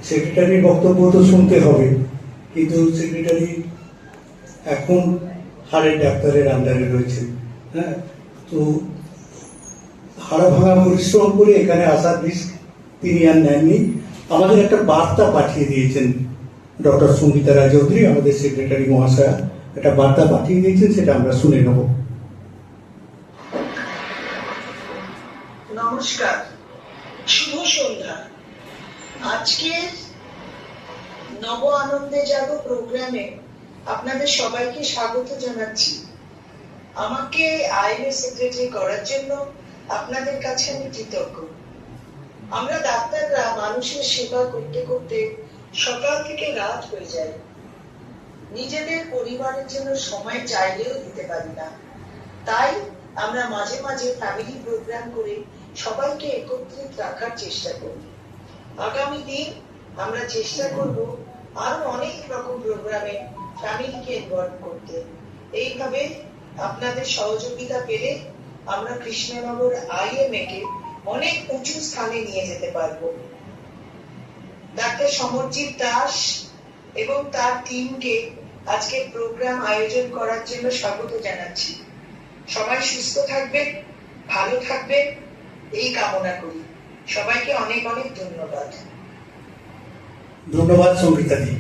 সেক্রেটারির বক্তব্য তো শুনতে হবে, কিন্তু সেক্রেটারি এখন হাড়ের ডাক্তারের আন্ডারে রয়েছে। হ্যাঁ, তো হাড় ভাঙা পরিশ্রম করে এখানে আসার রিস্ক তিনি আর নেননি। আমাদের একটা বার্তা পাঠিয়ে দিয়েছেন ডক্টর সঙ্গীতা রায়চৌধুরী, আমাদের সেক্রেটারি মহাশয়া একটা বার্তা পাঠিয়ে দিয়েছেন, সেটা আমরা শুনে নেব। নমস্কার, শুভ সন্ধ্যা। আজকের নব আনন্দে জাগো প্রোগ্রামে আপনাদের সবাইকে স্বাগত জানাচ্ছি। আমাকে আইএমএ সেক্রেটারি করার জন্য আপনাদের কাছে আমি কৃতজ্ঞ। আমরা ডাক্তাররা মানুষের সেবা করতে করতে সকাল থেকে রাত হয়ে যায়, নিজেদের পরিবারের জন্য সময় চাইলেও দিতে পারি না। তাই আমরা মাঝে মাঝে ফ্যামিলি প্রোগ্রাম করে সবাইকে একত্রিত রাখার চেষ্টা করি। আগামী দিন আমরা চেষ্টা করব আরো অনেক রকম প্রোগ্রামে ফ্যামিলিকে ইনভলভ করতে। এইভাবে আপনাদের সহযোগিতা পেলে আমরা কৃষ্ণনগর আইএমএ কে অনেক উঁচু স্থানে নিয়ে যেতে পারবো। ডাক্তার সমরজিৎ দাস এবং তার টিমকে আজকে প্রোগ্রাম আয়োজন করার জন্য স্বাগত জানাচ্ছি। সবাই সুস্থ থাকবেন, ভালো থাকবেন, এই কামনা করি। সবাইকে অনেক অনেক ধন্যবাদ। ধন্যবাদ সঙ্গীতাদি।